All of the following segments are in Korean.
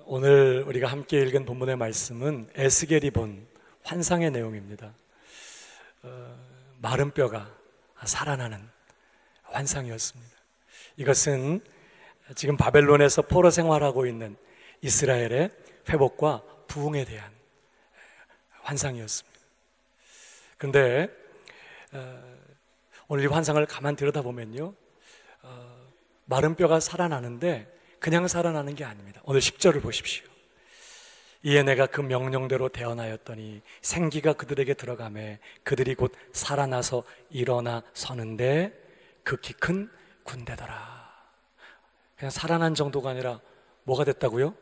오늘 우리가 함께 읽은 본문의 말씀은 에스겔이 본 환상의 내용입니다. 마른 뼈가 살아나는 환상이었습니다. 이것은 지금 바벨론에서 포로 생활하고 있는 이스라엘의 회복과 부흥에 대한 환상이었습니다. 그런데 오늘 이 환상을 가만 들여다보면요, 마른 뼈가 살아나는데 그냥 살아나는 게 아닙니다. 오늘 10절을 보십시오. 이에 내가 그 명령대로 대언하였더니 생기가 그들에게 들어가매 그들이 곧 살아나서 일어나 서는데 극히 큰 군대더라. 그냥 살아난 정도가 아니라 뭐가 됐다고요?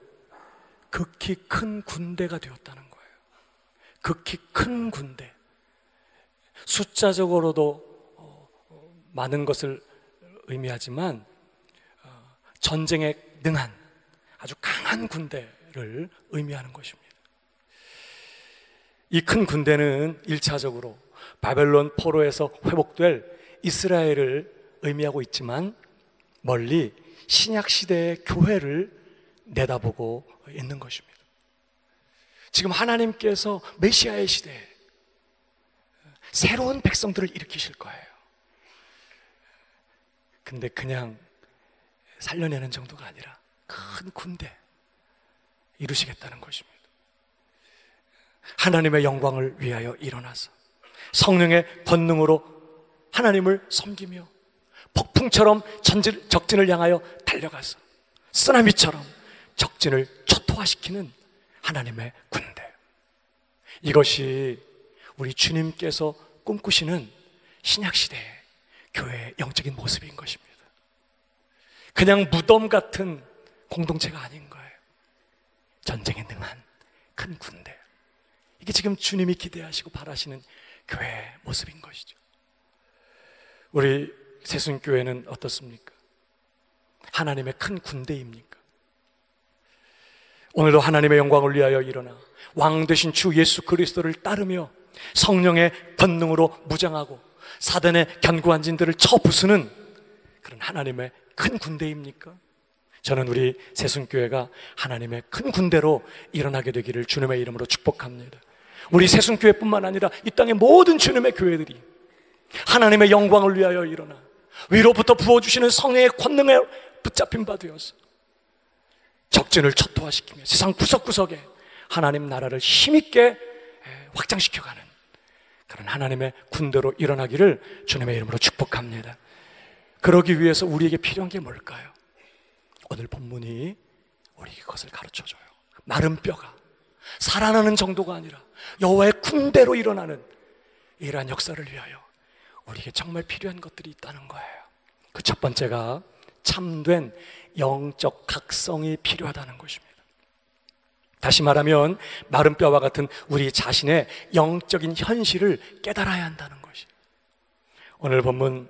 극히 큰 군대가 되었다는 거예요. 극히 큰 군대. 숫자적으로도 많은 것을 의미하지만 전쟁에 능한 아주 강한 군대를 의미하는 것입니다. 이 큰 군대는 1차적으로 바벨론 포로에서 회복될 이스라엘을 의미하고 있지만 멀리 신약시대의 교회를 내다보고 있는 것입니다. 지금 하나님께서 메시아의 시대에 새로운 백성들을 일으키실 거예요. 근데 그냥 살려내는 정도가 아니라 큰 군대 이루시겠다는 것입니다. 하나님의 영광을 위하여 일어나서 성령의 권능으로 하나님을 섬기며 폭풍처럼 적진을 향하여 달려가서 쓰나미처럼 적진을 초토화시키는 하나님의 군대. 이것이 우리 주님께서 꿈꾸시는 신약시대의 교회의 영적인 모습인 것입니다. 그냥 무덤 같은 공동체가 아닌 거예요. 전쟁에 능한 큰 군대. 이게 지금 주님이 기대하시고 바라시는 교회의 모습인 것이죠. 우리 새순교회는 어떻습니까? 하나님의 큰 군대입니까? 오늘도 하나님의 영광을 위하여 일어나 왕 되신 주 예수 그리스도를 따르며 성령의 권능으로 무장하고 사단의 견고한 진들을 쳐부수는 그런 하나님의 큰 군대입니까? 저는 우리 새순교회가 하나님의 큰 군대로 일어나게 되기를 주님의 이름으로 축복합니다. 우리 새순교회뿐만 아니라 이 땅의 모든 주님의 교회들이 하나님의 영광을 위하여 일어나 위로부터 부어주시는 성령의 권능에 붙잡힌 바 되어서 적진을 초토화시키며 세상 구석구석에 하나님 나라를 힘있게 확장시켜가는 그런 하나님의 군대로 일어나기를 주님의 이름으로 축복합니다. 그러기 위해서 우리에게 필요한 게 뭘까요? 오늘 본문이 우리에게 그것을 가르쳐줘요. 마른 뼈가 살아나는 정도가 아니라 여호와의 군대로 일어나는 이러한 역사를 위하여 우리에게 정말 필요한 것들이 있다는 거예요. 그 첫 번째가 참된 영적 각성이 필요하다는 것입니다. 다시 말하면 마른 뼈와 같은 우리 자신의 영적인 현실을 깨달아야 한다는 것이에요. 오늘 본문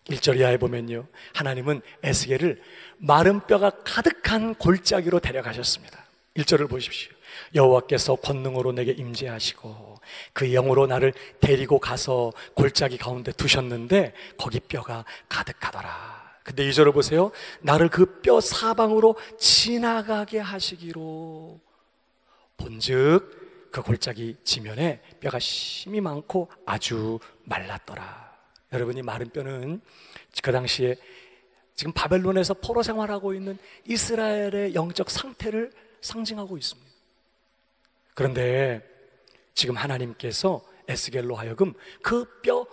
1절 이하에 보면요, 하나님은 에스겔을 마른 뼈가 가득한 골짜기로 데려가셨습니다. 1절을 보십시오. 여호와께서 권능으로 내게 임재하시고 그 영으로 나를 데리고 가서 골짜기 가운데 두셨는데 거기 뼈가 가득하더라. 근데 2절을 보세요. 나를 그 뼈 사방으로 지나가게 하시기로 본즉 그 골짜기 지면에 뼈가 심이 많고 아주 말랐더라. 여러분이 마른 뼈는 그 당시에 지금 바벨론에서 포로 생활하고 있는 이스라엘의 영적 상태를 상징하고 있습니다. 그런데 지금 하나님께서 에스겔로 하여금 그 뼈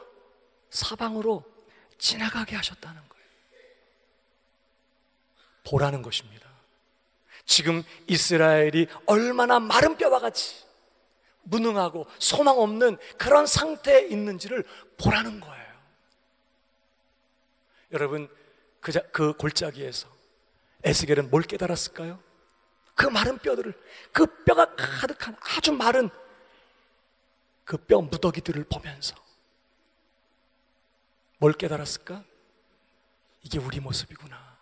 사방으로 지나가게 하셨다는 거예요. 보라는 것입니다. 지금 이스라엘이 얼마나 마른 뼈와 같이 무능하고 소망 없는 그런 상태에 있는지를 보라는 거예요. 여러분, 그 골짜기에서 에스겔은 뭘 깨달았을까요? 그 마른 뼈들을, 그 뼈가 가득한 아주 마른 그 뼈 무더기들을 보면서 뭘 깨달았을까? 이게 우리 모습이구나.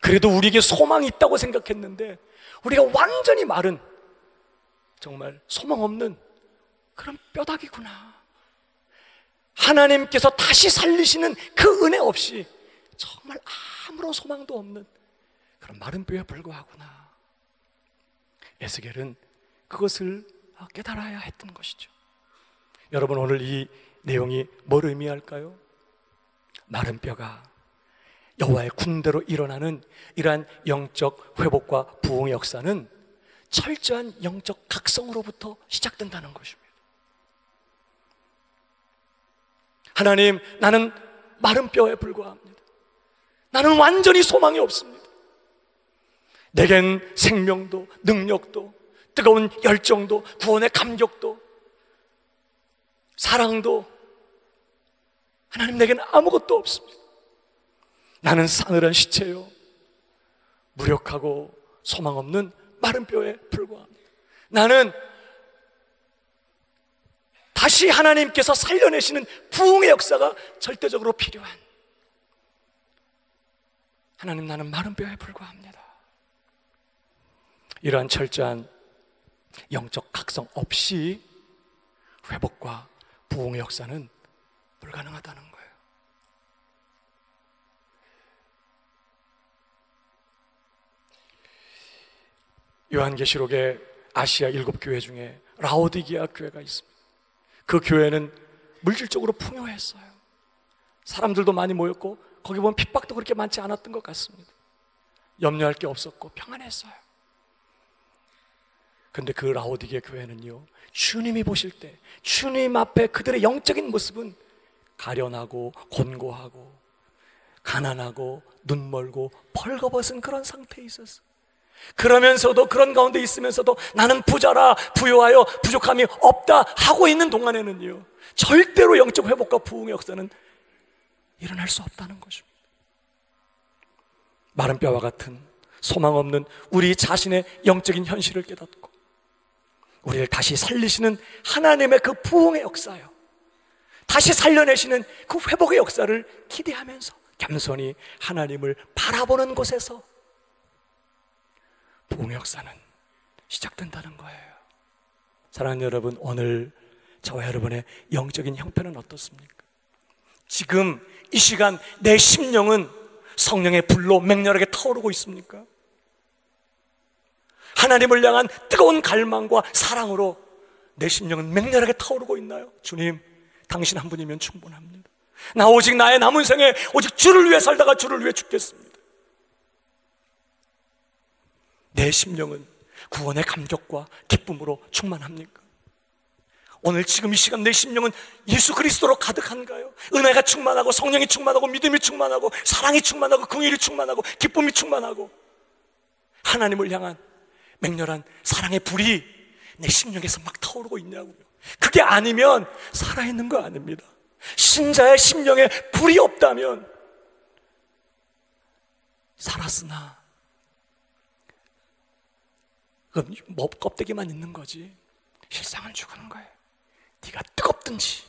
그래도 우리에게 소망이 있다고 생각했는데 우리가 완전히 마른, 정말 소망 없는 그런 뼈다귀구나. 하나님께서 다시 살리시는 그 은혜 없이 정말 아무런 소망도 없는 그런 마른 뼈에 불과하구나. 에스겔은 그것을 깨달아야 했던 것이죠. 여러분, 오늘 이 내용이 뭘 의미할까요? 마른 뼈가 여호와의 군대로 일어나는 이러한 영적 회복과 부흥의 역사는 철저한 영적 각성으로부터 시작된다는 것입니다. 하나님, 나는 마른 뼈에 불과합니다. 나는 완전히 소망이 없습니다. 내겐 생명도 능력도 뜨거운 열정도 구원의 감격도 사랑도 하나님, 내겐 아무것도 없습니다. 나는 싸늘한 시체요, 무력하고 소망 없는 마른 뼈에 불과합니다. 나는 다시 하나님께서 살려내시는 부흥의 역사가 절대적으로 필요한, 하나님, 나는 마른 뼈에 불과합니다. 이러한 철저한 영적 각성 없이 회복과 부흥의 역사는 불가능하다는 거예요. 요한계시록에 아시아 7교회 중에 라오디게아 교회가 있습니다. 그 교회는 물질적으로 풍요했어요. 사람들도 많이 모였고 거기 보면 핍박도 그렇게 많지 않았던 것 같습니다. 염려할 게 없었고 평안했어요. 근데 그 라오디게아 교회는요, 주님이 보실 때 주님 앞에 그들의 영적인 모습은 가련하고 곤고하고 가난하고 눈멀고 벌거벗은 그런 상태에 있었어요. 그러면서도, 그런 가운데 있으면서도 나는 부자라, 부유하여 부족함이 없다 하고 있는 동안에는요, 절대로 영적 회복과 부흥의 역사는 일어날 수 없다는 것입니다. 마른 뼈와 같은 소망 없는 우리 자신의 영적인 현실을 깨닫고 우리를 다시 살리시는 하나님의 그 부흥의 역사요, 다시 살려내시는 그 회복의 역사를 기대하면서 겸손히 하나님을 바라보는 곳에서 부흥의 역사는 시작된다는 거예요. 사랑하는 여러분, 오늘 저와 여러분의 영적인 형편은 어떻습니까? 지금 이 시간 내 심령은 성령의 불로 맹렬하게 타오르고 있습니까? 하나님을 향한 뜨거운 갈망과 사랑으로 내 심령은 맹렬하게 타오르고 있나요? 주님, 당신 한 분이면 충분합니다. 나 오직 나의 남은 생에 오직 주를 위해 살다가 주를 위해 죽겠습니다. 내 심령은 구원의 감격과 기쁨으로 충만합니까? 오늘 지금 이 시간 내 심령은 예수 그리스도로 가득한가요? 은혜가 충만하고 성령이 충만하고 믿음이 충만하고 사랑이 충만하고 긍휼이 충만하고 기쁨이 충만하고 하나님을 향한 맹렬한 사랑의 불이 내 심령에서 막 타오르고 있냐고요. 그게 아니면 살아있는 거 아닙니다. 신자의 심령에 불이 없다면 살았으나 뭐 껍데기만 있는 거지 실상은 죽는 거예요. 네가 뜨겁든지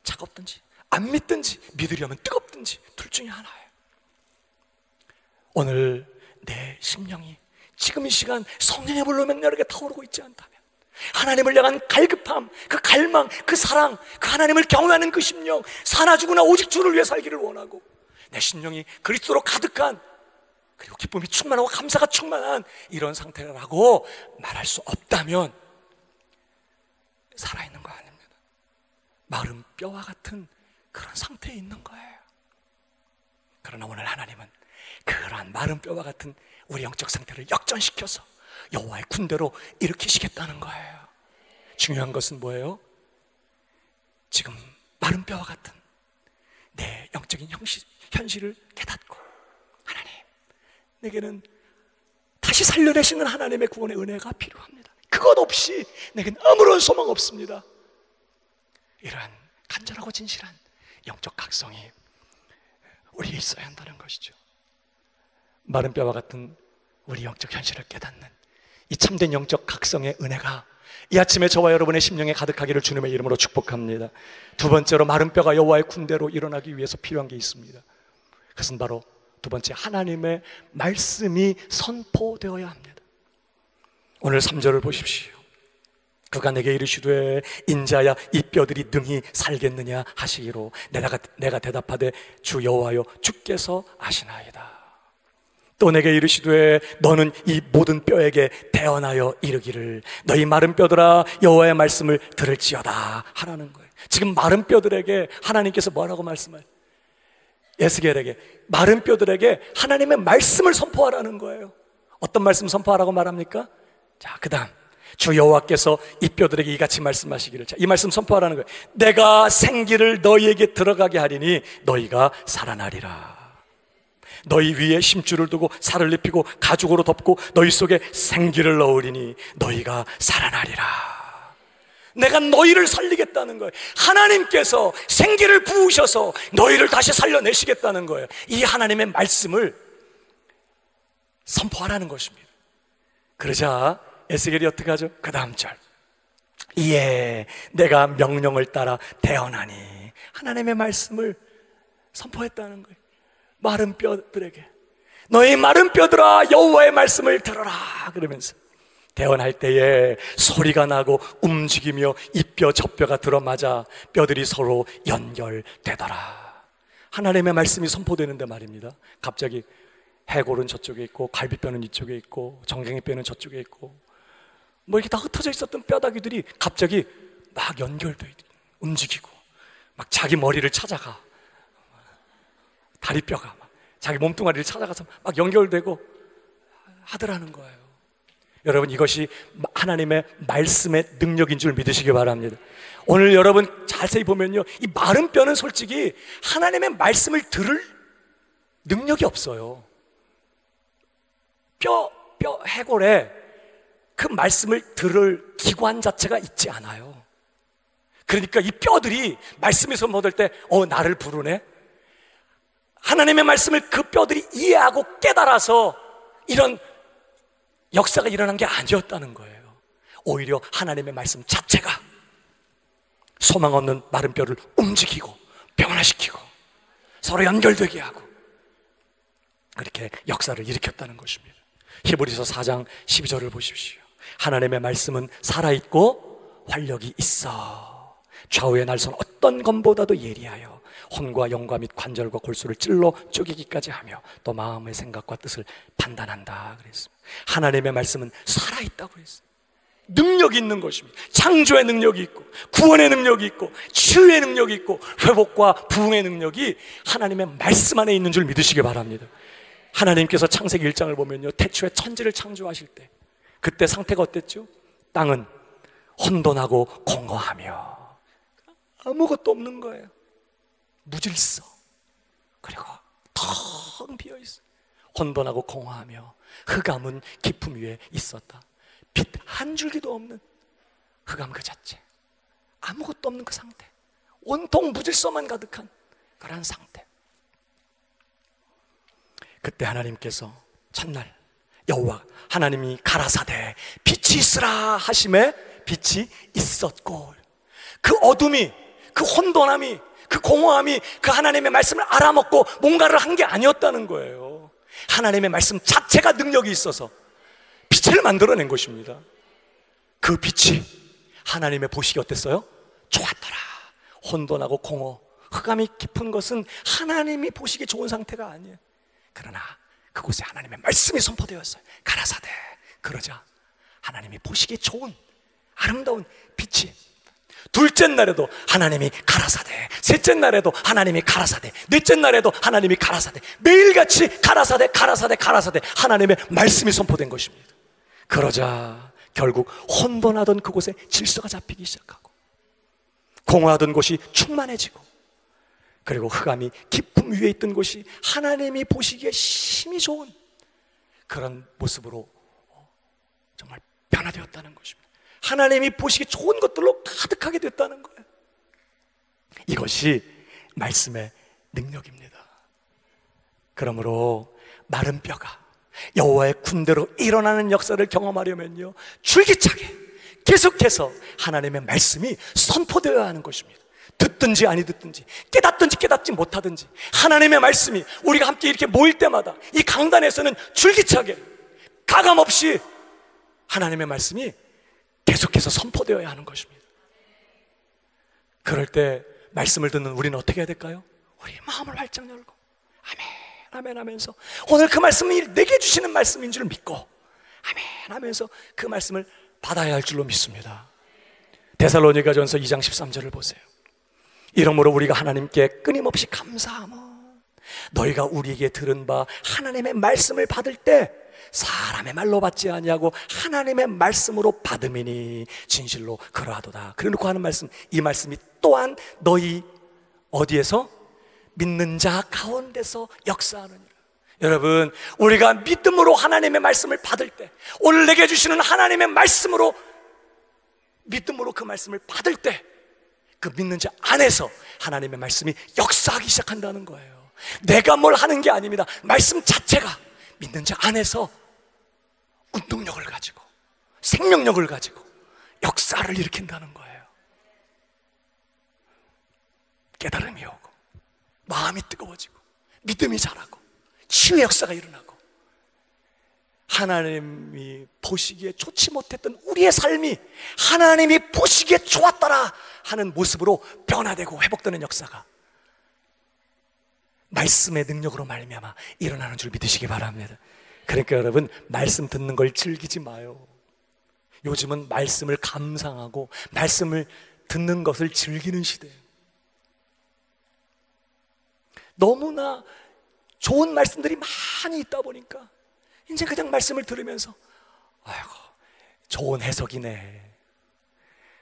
차갑든지 안 믿든지 믿으려면 뜨겁든지 둘 중에 하나예요. 오늘 내 심령이 지금 이 시간 성령의 불로 맹렬하게 타오르고 있지 않다면, 하나님을 향한 갈급함, 그 갈망, 그 사랑, 그 하나님을 경외하는 그 심령, 사나 죽으나 오직 주를 위해 살기를 원하고 내 심령이 그리스도로 가득한, 그리고 기쁨이 충만하고 감사가 충만한 이런 상태라고 말할 수 없다면 살아있는 거 아닙니다. 마른 뼈와 같은 그런 상태에 있는 거예요. 그러나 오늘 하나님은 그러한 마른 뼈와 같은 우리 영적 상태를 역전시켜서 여호와의 군대로 일으키시겠다는 거예요. 중요한 것은 뭐예요? 지금 마른 뼈와 같은 내 영적인 현실을 깨닫고, 하나님, 내게는 다시 살려내시는 하나님의 구원의 은혜가 필요합니다. 그것 없이 내겐 아무런 소망 없습니다. 이러한 간절하고 진실한 영적 각성이 우리에 있어야 한다는 것이죠. 마른 뼈와 같은 우리 영적 현실을 깨닫는 이 참된 영적 각성의 은혜가 이 아침에 저와 여러분의 심령에 가득하기를 주님의 이름으로 축복합니다. 두 번째로, 마른 뼈가 여호와의 군대로 일어나기 위해서 필요한 게 있습니다. 그것은 바로 두 번째, 하나님의 말씀이 선포되어야 합니다. 오늘 3절을 보십시오. 그가 내게 이르시되 인자야 이 뼈들이 능히 살겠느냐 하시기로 내가 대답하되 주 여호와여 주께서 아시나이다. 또 내게 이르시되 너는 이 모든 뼈에게 대언하여 이르기를 너희 마른 뼈들아 여호와의 말씀을 들을지어다 하라는 거예요. 지금 마른 뼈들에게 하나님께서 뭐라고 말씀해요? 에스겔에게 마른 뼈들에게 하나님의 말씀을 선포하라는 거예요. 어떤 말씀 선포하라고 말합니까? 자, 그 다음 주 여호와께서 이 뼈들에게 이같이 말씀하시기를, 자, 이 말씀 선포하라는 거예요. 내가 생기를 너희에게 들어가게 하리니 너희가 살아나리라. 너희 위에 심줄을 두고 살을 입히고 가죽으로 덮고 너희 속에 생기를 넣으리니 너희가 살아나리라. 내가 너희를 살리겠다는 거예요. 하나님께서 생기를 부으셔서 너희를 다시 살려내시겠다는 거예요. 이 하나님의 말씀을 선포하라는 것입니다. 그러자 에스겔이 어떻게 하죠? 그 다음 절, 이에 내가 명령을 따라 대언하니, 하나님의 말씀을 선포했다는 거예요. 마른 뼈들에게 너희 마른 뼈들아 여호와의 말씀을 들어라 그러면서 대언할 때에 소리가 나고 움직이며 이 뼈 저 뼈가 들어맞아 뼈들이 서로 연결되더라. 하나님의 말씀이 선포되는데 말입니다. 갑자기 해골은 저쪽에 있고 갈비뼈는 이쪽에 있고 정갱이 뼈는 저쪽에 있고 뭐 이렇게 다 흩어져 있었던 뼈다귀들이 갑자기 막 연결돼 움직이고 막 자기 머리를 찾아가, 다리뼈가 막 자기 몸뚱아리를 찾아가서 막 연결되고 하더라는 거예요. 여러분, 이것이 하나님의 말씀의 능력인 줄 믿으시기 바랍니다. 오늘 여러분 자세히 보면요, 이 마른 뼈는 솔직히 하나님의 말씀을 들을 능력이 없어요. 해골에 그 말씀을 들을 기관 자체가 있지 않아요. 그러니까 이 뼈들이 말씀이 선포될 때 나를 부르네, 하나님의 말씀을 그 뼈들이 이해하고 깨달아서 이런 역사가 일어난 게 아니었다는 거예요. 오히려 하나님의 말씀 자체가 소망 없는 마른 뼈를 움직이고 변화시키고 서로 연결되게 하고 그렇게 역사를 일으켰다는 것입니다. 히브리서 4장 12절을 보십시오. 하나님의 말씀은 살아있고 활력이 있어 좌우의 날선 어떤 검보다도 예리하여 혼과 영과 및 관절과 골수를 찔러 쪼개기까지 하며 또 마음의 생각과 뜻을 판단한다 그랬습니다. 하나님의 말씀은 살아있다고 그랬습니다. 능력이 있는 것입니다. 창조의 능력이 있고 구원의 능력이 있고 치유의 능력이 있고 회복과 부흥의 능력이 하나님의 말씀 안에 있는 줄 믿으시기 바랍니다. 하나님께서 창세기 1장을 보면요, 태초에 천지를 창조하실 때 그때 상태가 어땠죠? 땅은 혼돈하고 공허하며 아무것도 없는 거예요. 무질서, 그리고 텅 비어있어. 혼돈하고 공허하며 흑암은 깊음 위에 있었다. 빛 한 줄기도 없는 흑암 그 자체, 아무것도 없는 그 상태, 온통 무질서만 가득한 그런 상태. 그때 하나님께서 첫날 여호와 하나님이 가라사대 빛이 있으라 하심에 빛이 있었고, 그 어둠이, 그 혼돈함이, 그 공허함이 그 하나님의 말씀을 알아먹고 뭔가를 한 게 아니었다는 거예요. 하나님의 말씀 자체가 능력이 있어서 빛을 만들어낸 것입니다. 그 빛이 하나님의 보시기 어땠어요? 좋았더라. 혼돈하고 공허, 흑암이 깊은 것은 하나님이 보시기 좋은 상태가 아니에요. 그러나 그곳에 하나님의 말씀이 선포되었어요. 가라사대. 그러자 하나님이 보시기 좋은 아름다운 빛이, 둘째 날에도 하나님이 가라사대, 셋째 날에도 하나님이 가라사대, 넷째 날에도 하나님이 가라사대, 매일같이 가라사대, 가라사대, 가라사대 하나님의 말씀이 선포된 것입니다. 그러자 결국 혼돈하던 그곳에 질서가 잡히기 시작하고 공허하던 곳이 충만해지고, 그리고 흑암이 깊음 위에 있던 곳이 하나님이 보시기에 심히 좋은 그런 모습으로 정말 변화되었다는 것입니다. 하나님이 보시기 좋은 것들로 가득하게 됐다는 거예요. 이것이 말씀의 능력입니다. 그러므로 마른 뼈가 여호와의 군대로 일어나는 역사를 경험하려면요, 줄기차게 계속해서 하나님의 말씀이 선포되어야 하는 것입니다. 듣든지 아니 듣든지, 깨닫든지 깨닫지 못하든지 하나님의 말씀이 우리가 함께 이렇게 모일 때마다 이 강단에서는 줄기차게 가감없이 하나님의 말씀이 계속해서 선포되어야 하는 것입니다. 그럴 때 말씀을 듣는 우리는 어떻게 해야 될까요? 우리 마음을 활짝 열고 아멘, 아멘 하면서 오늘 그 말씀이 내게 주시는 말씀인 줄 믿고 아멘 하면서 그 말씀을 받아야 할 줄로 믿습니다. 데살로니가전서 2장 13절을 보세요. 이러므로 우리가 하나님께 끊임없이 감사하며 너희가 우리에게 들은 바 하나님의 말씀을 받을 때 사람의 말로 받지 아니하고 하나님의 말씀으로 받음이니 진실로 그러하도다. 그래놓고 하는 말씀, 이 말씀이 또한 너희 어디에서? 믿는 자 가운데서 역사하느니라. 여러분, 우리가 믿음으로 하나님의 말씀을 받을 때, 오늘 내게 주시는 하나님의 말씀으로 믿음으로 그 말씀을 받을 때, 그 믿는 자 안에서 하나님의 말씀이 역사하기 시작한다는 거예요. 내가 뭘 하는 게 아닙니다. 말씀 자체가 믿는 자 안에서 운동력을 가지고 생명력을 가지고 역사를 일으킨다는 거예요. 깨달음이 오고 마음이 뜨거워지고 믿음이 자라고 치유의 역사가 일어나고 하나님이 보시기에 좋지 못했던 우리의 삶이 하나님이 보시기에 좋았더라 하는 모습으로 변화되고 회복되는 역사가 말씀의 능력으로 말미암아 일어나는 줄 믿으시기 바랍니다. 그러니까 여러분, 말씀 듣는 걸 즐기지 마요. 요즘은 말씀을 감상하고 말씀을 듣는 것을 즐기는 시대예요. 너무나 좋은 말씀들이 많이 있다 보니까 이제 그냥 말씀을 들으면서 아이고 좋은 해석이네,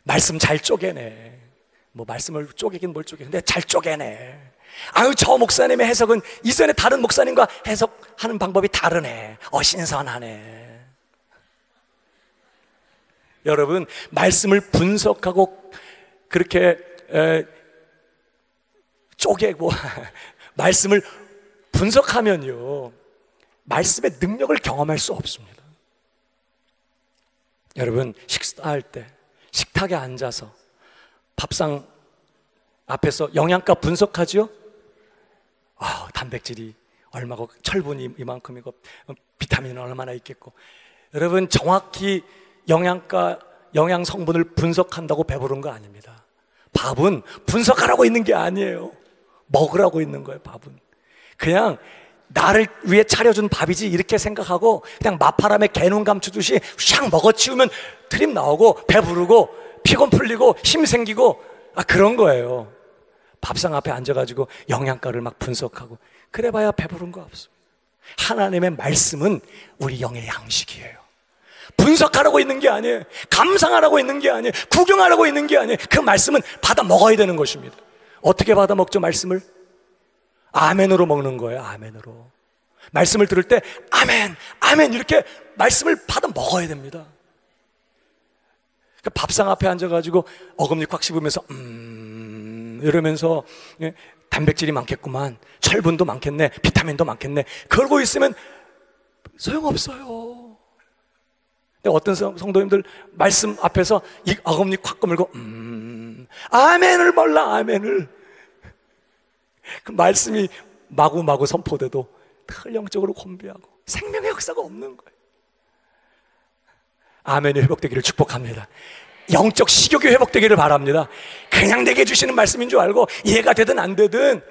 말씀 잘 쪼개네, 뭐 말씀을 쪼개긴 뭘 쪼개, 근데 잘 쪼개네, 아유 저 목사님의 해석은 이전에 다른 목사님과 해석하는 방법이 다르네, 신선하네. 여러분, 말씀을 분석하고 그렇게 쪼개고 말씀을 분석하면요 말씀의 능력을 경험할 수 없습니다. 여러분, 식사할 때 식탁에 앉아서 밥상 앞에서 영양가 분석하죠? 단백질이 얼마고 철분이 이만큼이고 비타민은 얼마나 있겠고. 여러분, 정확히 영양 성분을 분석한다고 배부른 거 아닙니다. 밥은 분석하라고 있는 게 아니에요. 먹으라고 있는 거예요. 밥은 그냥 나를 위해 차려준 밥이지 이렇게 생각하고 그냥 마파람에 개눈 감추듯이 샥 먹어치우면 트림 나오고 배부르고 피곤 풀리고 힘 생기고 그런 거예요. 밥상 앞에 앉아가지고 영양가를 막 분석하고 그래봐야 배부른 거 없습니다. 하나님의 말씀은 우리 영의 양식이에요. 분석하라고 있는 게 아니에요. 감상하라고 있는 게 아니에요. 구경하라고 있는 게 아니에요. 그 말씀은 받아 먹어야 되는 것입니다. 어떻게 받아 먹죠? 말씀을 아멘으로 먹는 거예요. 아멘으로. 말씀을 들을 때 아멘, 아멘 이렇게 말씀을 받아 먹어야 됩니다. 그러니까 밥상 앞에 앉아가지고 어금니 꽉 씹으면서 이러면서 단백질이 많겠구만, 철분도 많겠네, 비타민도 많겠네, 그러고 있으면 소용없어요. 근데 어떤 성도님들 말씀 앞에서 이 어금니 콱 깨물고 아멘을 몰라. 아멘을. 그 말씀이 마구마구 선포돼도 늘 영적으로 곤비하고 생명의 역사가 없는 거예요. 아멘이 회복되기를 축복합니다. 영적 식욕이 회복되기를 바랍니다. 그냥 내게 주시는 말씀인 줄 알고 이해가 되든 안 되든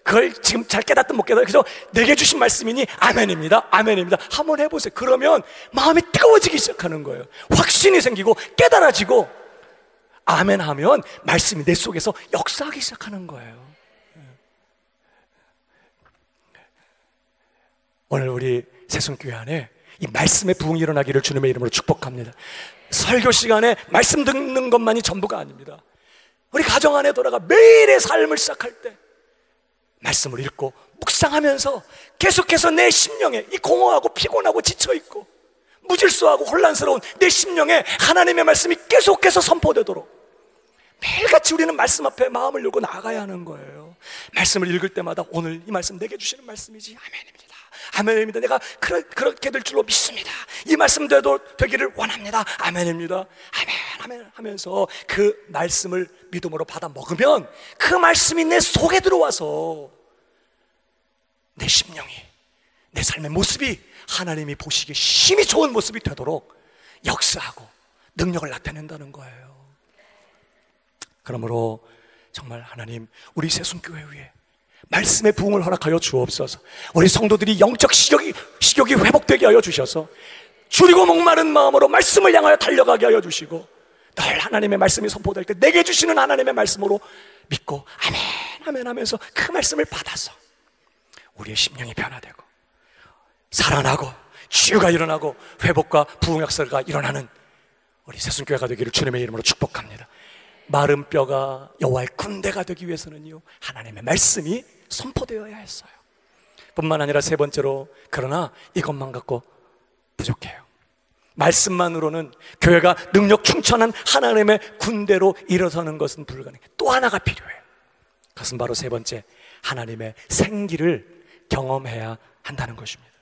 그걸 지금 잘 깨닫든 못 깨닫든 그래서 내게 주신 말씀이니 아멘입니다, 아멘입니다 한번 해보세요. 그러면 마음이 뜨거워지기 시작하는 거예요. 확신이 생기고 깨달아지고 아멘하면 말씀이 내 속에서 역사하기 시작하는 거예요. 오늘 우리 새순교회 안에 이 말씀의 부흥이 일어나기를 주님의 이름으로 축복합니다. 설교 시간에 말씀 듣는 것만이 전부가 아닙니다. 우리 가정 안에 돌아가 매일의 삶을 시작할 때 말씀을 읽고 묵상하면서 계속해서 내 심령에 이 공허하고 피곤하고 지쳐있고 무질서하고 혼란스러운 내 심령에 하나님의 말씀이 계속해서 선포되도록 매일같이 우리는 말씀 앞에 마음을 열고 나가야 하는 거예요. 말씀을 읽을 때마다 오늘 이 말씀 내게 주시는 말씀이지 아멘입니다, 아멘입니다, 내가 그렇게 될 줄로 믿습니다, 이 말씀대로 되기를 원합니다, 아멘입니다, 아멘, 아멘 하면서 그 말씀을 믿음으로 받아 먹으면 그 말씀이 내 속에 들어와서 내 심령이, 내 삶의 모습이 하나님이 보시기에 심히 좋은 모습이 되도록 역사하고 능력을 나타낸다는 거예요. 그러므로 정말 하나님 우리 새순교회 위에 말씀의 부흥을 허락하여 주옵소서. 우리 성도들이 영적 식욕이 회복되게 하여 주셔서 줄이고 목마른 마음으로 말씀을 향하여 달려가게 하여 주시고, 늘 하나님의 말씀이 선포될 때 내게 주시는 하나님의 말씀으로 믿고 아멘 아멘 하면서 그 말씀을 받아서 우리의 심령이 변화되고 살아나고 치유가 일어나고 회복과 부흥 역사가 일어나는 우리 새순교회가 되기를 주님의 이름으로 축복합니다. 마른 뼈가 여호와의 군대가 되기 위해서는요, 하나님의 말씀이 선포되어야 했어요. 뿐만 아니라 세 번째로, 그러나 이것만 갖고 부족해요. 말씀만으로는 교회가 능력 충천한 하나님의 군대로 일어서는 것은 불가능해요. 또 하나가 필요해요. 그것은 바로 세 번째, 하나님의 생기를 경험해야 한다는 것입니다.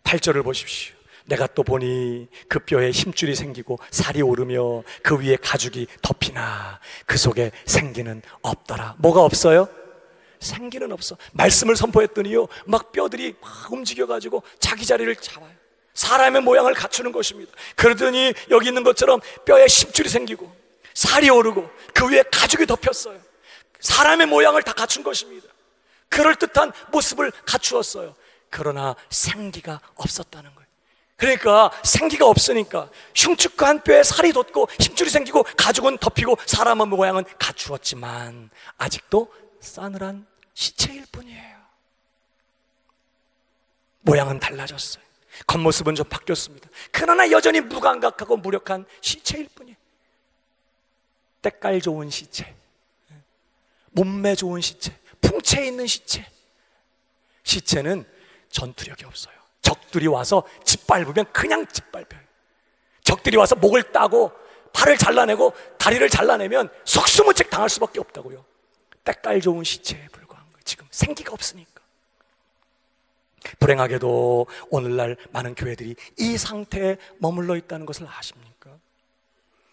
8절을 보십시오. 내가 또 보니 그 뼈에 힘줄이 생기고 살이 오르며 그 위에 가죽이 덮이나 그 속에 생기는 없더라. 뭐가 없어요? 생기는 없어. 말씀을 선포했더니요, 막 뼈들이 막 움직여가지고 자기 자리를 잡아요. 사람의 모양을 갖추는 것입니다. 그러더니 여기 있는 것처럼 뼈에 힘줄이 생기고 살이 오르고 그 위에 가죽이 덮였어요. 사람의 모양을 다 갖춘 것입니다. 그럴듯한 모습을 갖추었어요. 그러나 생기가 없었다는 거예요. 그러니까 생기가 없으니까 흉측한 뼈에 살이 돋고 힘줄이 생기고 가죽은 덮이고 사람의 모양은 갖추었지만 아직도 싸늘한 시체일 뿐이에요. 모양은 달라졌어요. 겉모습은 좀 바뀌었습니다. 그러나 여전히 무감각하고 무력한 시체일 뿐이에요. 때깔 좋은 시체, 몸매 좋은 시체, 풍채 있는 시체. 시체는 전투력이 없어요. 적들이 와서 짓밟으면 그냥 짓밟혀요. 적들이 와서 목을 따고 팔을 잘라내고 다리를 잘라내면 속수무책 당할 수밖에 없다고요. 때깔 좋은 시체에 불과한 거예요. 지금 생기가 없으니까. 불행하게도 오늘날 많은 교회들이 이 상태에 머물러 있다는 것을 아십니까?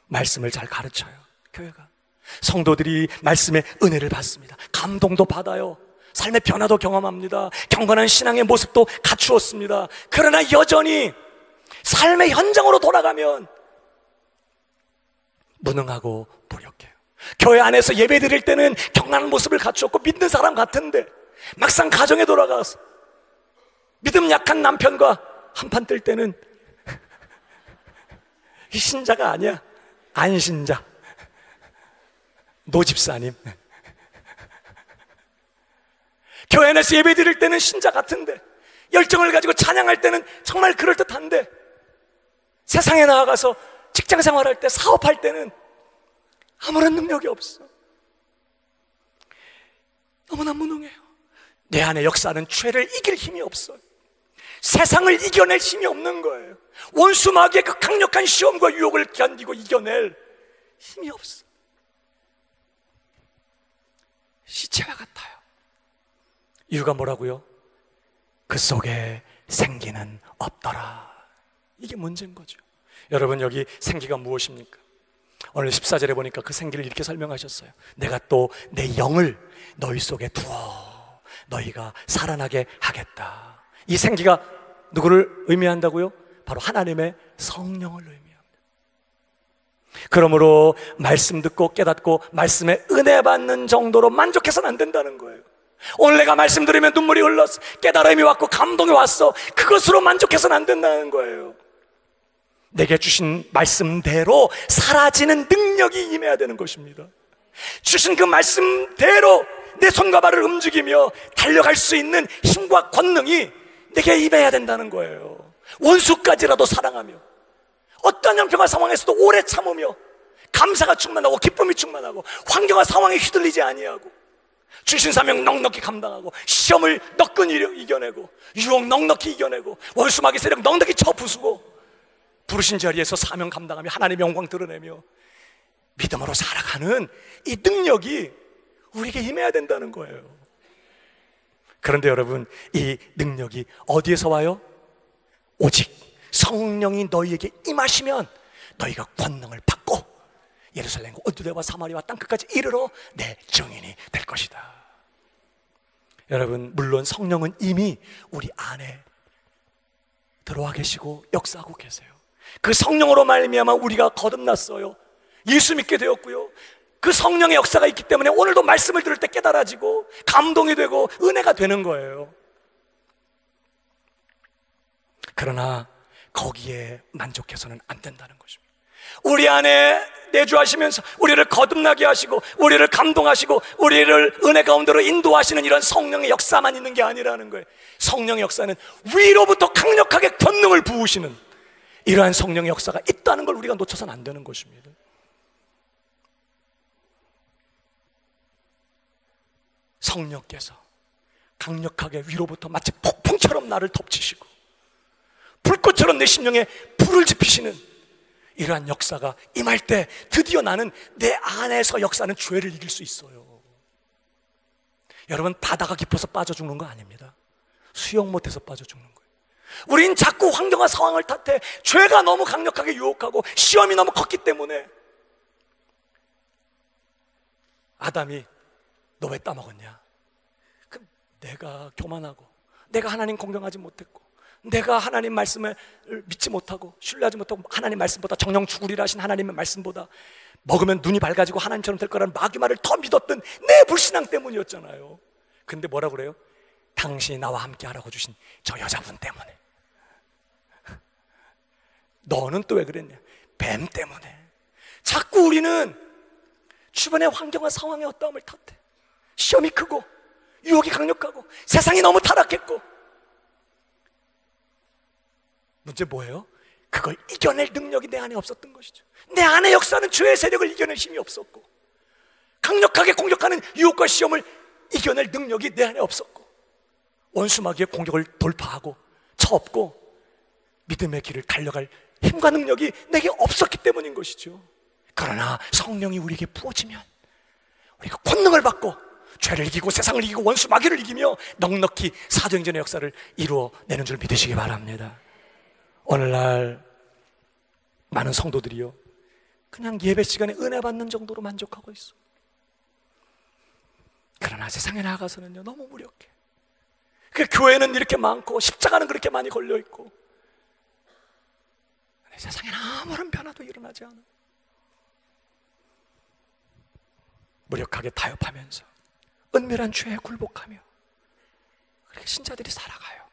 말씀을 잘 가르쳐요, 교회가. 성도들이 말씀의 은혜를 받습니다. 감동도 받아요. 삶의 변화도 경험합니다. 경건한 신앙의 모습도 갖추었습니다. 그러나 여전히 삶의 현장으로 돌아가면 무능하고 무력해요. 교회 안에서 예배 드릴 때는 경건한 모습을 갖추었고 믿는 사람 같은데 막상 가정에 돌아가서 믿음 약한 남편과 한판 뜰 때는 이 신자가 아니야, 안신자, 노집사님. 교회 안에서 예배 드릴 때는 신자 같은데 열정을 가지고 찬양할 때는 정말 그럴듯한데 세상에 나아가서 직장 생활할 때, 사업할 때는 아무런 능력이 없어. 너무나 무능해요. 내 안에 역사하는 죄를 이길 힘이 없어요. 세상을 이겨낼 힘이 없는 거예요. 원수 마귀의 그 강력한 시험과 유혹을 견디고 이겨낼 힘이 없어. 시체와 같아요. 이유가 뭐라고요? 그 속에 생기는 없더라. 이게 문제인 거죠. 여러분, 여기 생기가 무엇입니까? 오늘 14절에 보니까 그 생기를 이렇게 설명하셨어요. 내가 또 내 영을 너희 속에 두어 너희가 살아나게 하겠다. 이 생기가 누구를 의미한다고요? 바로 하나님의 성령을 의미합니다. 그러므로 말씀 듣고 깨닫고 말씀에 은혜 받는 정도로 만족해서는 안 된다는 거예요. 오늘 내가 말씀 들으면 눈물이 흘렀어, 깨달음이 왔고 감동이 왔어, 그것으로 만족해서는 안 된다는 거예요. 내게 주신 말씀대로 사라지는 능력이 임해야 되는 것입니다. 주신 그 말씀대로 내 손과 발을 움직이며 달려갈 수 있는 힘과 권능이 내게 임해야 된다는 거예요. 원수까지라도 사랑하며 어떤 형편과 상황에서도 오래 참으며 감사가 충만하고 기쁨이 충만하고 환경과 상황에 휘둘리지 아니하고 주신 사명 넉넉히 감당하고 시험을 너끈히 이겨내고 유혹 넉넉히 이겨내고 원수 마귀 세력 넉넉히 쳐부수고 부르신 자리에서 사명 감당하며 하나님의 영광 드러내며 믿음으로 살아가는 이 능력이 우리에게 임해야 된다는 거예요. 그런데 여러분, 이 능력이 어디에서 와요? 오직 성령이 너희에게 임하시면 너희가 권능을 받고 예루살렘과 온두대와 사마리아와 땅끝까지 이르러 내 증인이 될 것이다. 여러분, 물론 성령은 이미 우리 안에 들어와 계시고 역사하고 계세요. 그 성령으로 말미암아 우리가 거듭났어요. 예수 믿게 되었고요, 그 성령의 역사가 있기 때문에 오늘도 말씀을 들을 때 깨달아지고 감동이 되고 은혜가 되는 거예요. 그러나 거기에 만족해서는 안 된다는 것입니다. 우리 안에 내주하시면서 우리를 거듭나게 하시고 우리를 감동하시고 우리를 은혜 가운데로 인도하시는 이런 성령의 역사만 있는 게 아니라는 거예요. 성령의 역사는 위로부터 강력하게 권능을 부으시는 이러한 성령의 역사가 있다는 걸 우리가 놓쳐서는 안 되는 것입니다. 성령께서 강력하게 위로부터 마치 폭풍처럼 나를 덮치시고 불꽃처럼 내 심령에 불을 지피시는 이러한 역사가 임할 때 드디어 나는 내 안에서 역사는 죄를 이길 수 있어요. 여러분, 바다가 깊어서 빠져 죽는 거 아닙니다. 수영 못해서 빠져 죽는 거예요. 우린 자꾸 환경과 상황을 탓해 죄가 너무 강력하게 유혹하고 시험이 너무 컸기 때문에 아담이 너 왜 따먹었냐? 내가 교만하고 내가 하나님 공경하지 못했고 내가 하나님 말씀을 믿지 못하고 신뢰하지 못하고 하나님 말씀보다 정령 죽으리라 하신 하나님의 말씀보다 먹으면 눈이 밝아지고 하나님처럼 될 거라는 마귀 말을 더 믿었던 내 불신앙 때문이었잖아요. 근데 뭐라 그래요? 당신이 나와 함께 하라고 주신 저 여자분 때문에. 너는 또 왜 그랬냐? 뱀 때문에. 자꾸 우리는 주변의 환경과 상황의 어떠함을 탓해. 시험이 크고 유혹이 강력하고 세상이 너무 타락했고. 문제 뭐예요? 그걸 이겨낼 능력이 내 안에 없었던 것이죠. 내 안에 역사는 죄의 세력을 이겨낼 힘이 없었고 강력하게 공격하는 유혹과 시험을 이겨낼 능력이 내 안에 없었고 원수 마귀의 공격을 돌파하고 쳐엎고 믿음의 길을 달려갈 힘과 능력이 내게 없었기 때문인 것이죠. 그러나 성령이 우리에게 부어지면 우리가 권능을 받고 죄를 이기고 세상을 이기고 원수 마귀를 이기며 넉넉히 사도행전의 역사를 이루어내는 줄 믿으시기 바랍니다. 오늘날 많은 성도들이요 그냥 예배 시간에 은혜 받는 정도로 만족하고 있어. 그러나 세상에 나가서는요 너무 무력해. 그 교회는 이렇게 많고 십자가는 그렇게 많이 걸려있고 세상에는 아무런 변화도 일어나지 않아. 무력하게 타협하면서 은밀한 죄에 굴복하며 그렇게 신자들이 살아가요.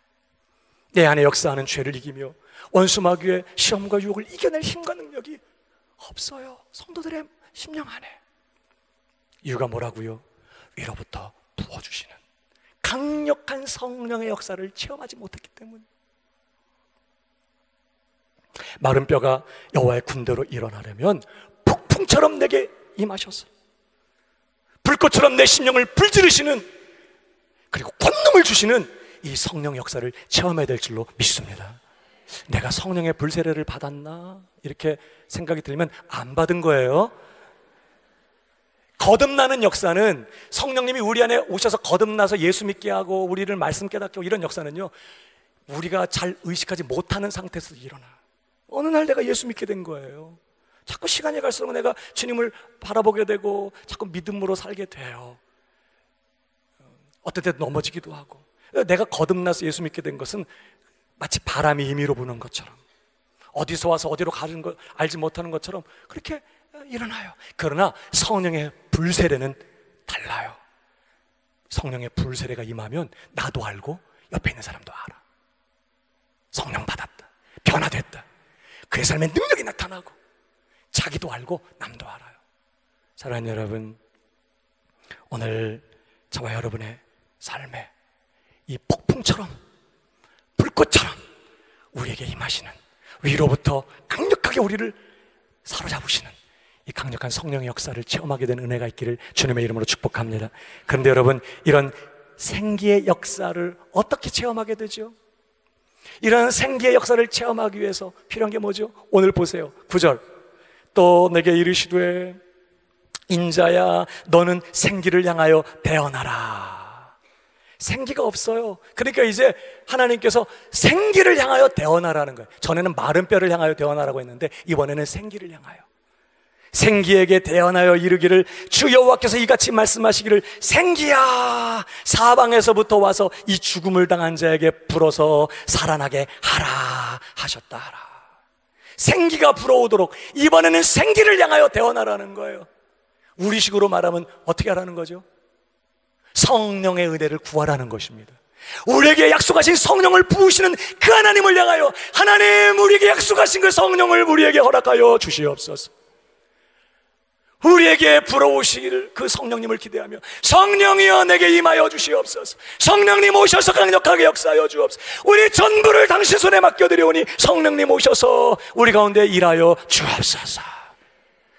내 안에 역사하는 죄를 이기며 원수 마귀의 시험과 유혹을 이겨낼 힘과 능력이 없어요. 성도들의 심령 안에. 이유가 뭐라고요? 위로부터 부어주시는 강력한 성령의 역사를 체험하지 못했기 때문에. 마른 뼈가 여호와의 군대로 일어나려면 폭풍처럼 내게 임하셔서 불꽃처럼 내 심령을 불지르시는 그리고 권능을 주시는 이 성령 역사를 체험해야 될 줄로 믿습니다. 내가 성령의 불세례를 받았나? 이렇게 생각이 들면 안 받은 거예요. 거듭나는 역사는 성령님이 우리 안에 오셔서 거듭나서 예수 믿게 하고 우리를 말씀 깨닫게 하고 이런 역사는요 우리가 잘 의식하지 못하는 상태에서 일어나. 어느 날 내가 예수 믿게 된 거예요. 자꾸 시간이 갈수록 내가 주님을 바라보게 되고 자꾸 믿음으로 살게 돼요. 어떨 때 넘어지기도 하고. 내가 거듭나서 예수 믿게 된 것은 마치 바람이 임의로 부는 것처럼 어디서 와서 어디로 가는 걸 알지 못하는 것처럼 그렇게 일어나요. 그러나 성령의 불세례는 달라요. 성령의 불세례가 임하면 나도 알고 옆에 있는 사람도 알아. 성령 받았다, 변화됐다. 그의 삶에 능력이 나타나고 자기도 알고 남도 알아요. 사랑하는 여러분, 오늘 저와 여러분의 삶에 이 폭풍처럼 불꽃처럼 우리에게 임하시는 위로부터 강력하게 우리를 사로잡으시는 이 강력한 성령의 역사를 체험하게 된 은혜가 있기를 주님의 이름으로 축복합니다. 그런데 여러분, 이런 생기의 역사를 어떻게 체험하게 되죠? 이런 생기의 역사를 체험하기 위해서 필요한 게 뭐죠? 오늘 보세요. 9절. 또 내게 이르시되 인자야 너는 생기를 향하여 대언하라. 생기가 없어요. 그러니까 이제 하나님께서 생기를 향하여 대언하라는 거예요. 전에는 마른 뼈를 향하여 대언하라고 했는데 이번에는 생기를 향하여. 생기에게 대언하여 이르기를 주 여호와께서 이같이 말씀하시기를 생기야 사방에서부터 와서 이 죽음을 당한 자에게 불어서 살아나게 하라 하셨다 하라. 생기가 불어오도록 이번에는 생기를 향하여 대언하라는 거예요. 우리식으로 말하면 어떻게 하라는 거죠? 성령의 은혜를 구하라는 것입니다. 우리에게 약속하신 성령을 부으시는 그 하나님을 향하여, 하나님, 우리에게 약속하신 그 성령을 우리에게 허락하여 주시옵소서. 우리에게 불어오시기를 그 성령님을 기대하며, 성령이여 내게 임하여 주시옵소서. 성령님 오셔서 강력하게 역사하여 주옵소서. 우리 전부를 당신 손에 맡겨드리오니 성령님 오셔서 우리 가운데 일하여 주옵소서.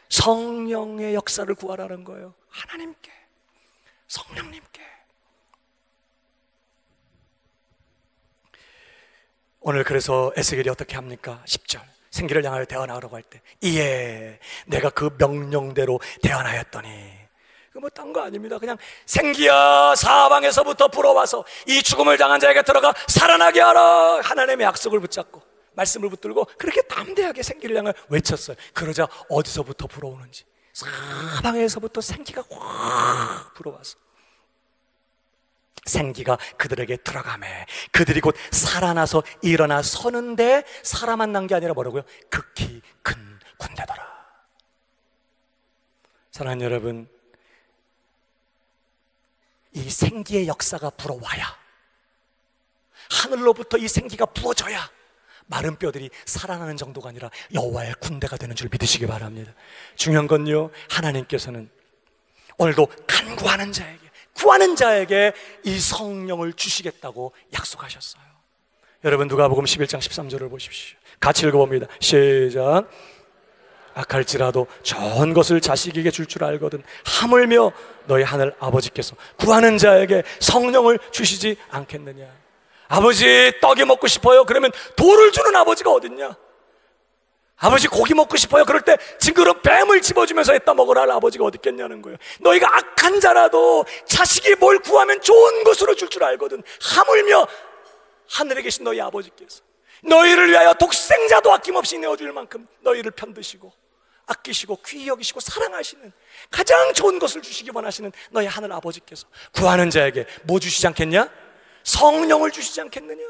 성령의 역사를 구하라는 거예요. 하나님께, 성령님께. 오늘 그래서 에스겔이 어떻게 합니까? 10절, 생기를 향하여 대언하라고 할 때, 이에 내가 그 명령대로 대언하였더니, 그 뭐 딴 거 아닙니다. 그냥 생기야 사방에서부터 불어와서 이 죽음을 당한 자에게 들어가 살아나게 하라. 하나님의 약속을 붙잡고 말씀을 붙들고 그렇게 담대하게 생기를 향하여 외쳤어요. 그러자 어디서부터 불어오는지, 사방에서부터 생기가 확 불어와서 생기가 그들에게 들어가매 그들이 곧 살아나서 일어나 서는데, 사람만 난 게 아니라 뭐라고요? 극히 큰 군대더라. 사랑하는 여러분, 이 생기의 역사가 불어와야, 하늘로부터 이 생기가 부어져야 마른 뼈들이 살아나는 정도가 아니라 여호와의 군대가 되는 줄 믿으시기 바랍니다. 중요한 건요, 하나님께서는 오늘도 간구하는 자에게, 구하는 자에게 이 성령을 주시겠다고 약속하셨어요. 여러분, 누가복음 11장 13절을 보십시오. 같이 읽어봅니다. 시작. 악할지라도 좋은 것을 자식에게 줄 알거든 하물며 너희 하늘 아버지께서 구하는 자에게 성령을 주시지 않겠느냐. 아버지, 떡이 먹고 싶어요. 그러면 돌을 주는 아버지가 어딨냐? 아버지, 고기 먹고 싶어요. 그럴 때 징그러운 뱀을 집어주면서 했다 먹으라 할 아버지가 어디 있겠냐는 거예요. 너희가 악한 자라도 자식이 뭘 구하면 좋은 것으로 줄 알거든 하물며 하늘에 계신 너희 아버지께서 너희를 위하여 독생자도 아낌없이 내어줄 만큼 너희를 편드시고 아끼시고 귀히 여기시고 사랑하시는, 가장 좋은 것을 주시기 원하시는 너희 하늘 아버지께서 구하는 자에게 뭐 주시지 않겠냐? 성령을 주시지 않겠느냐.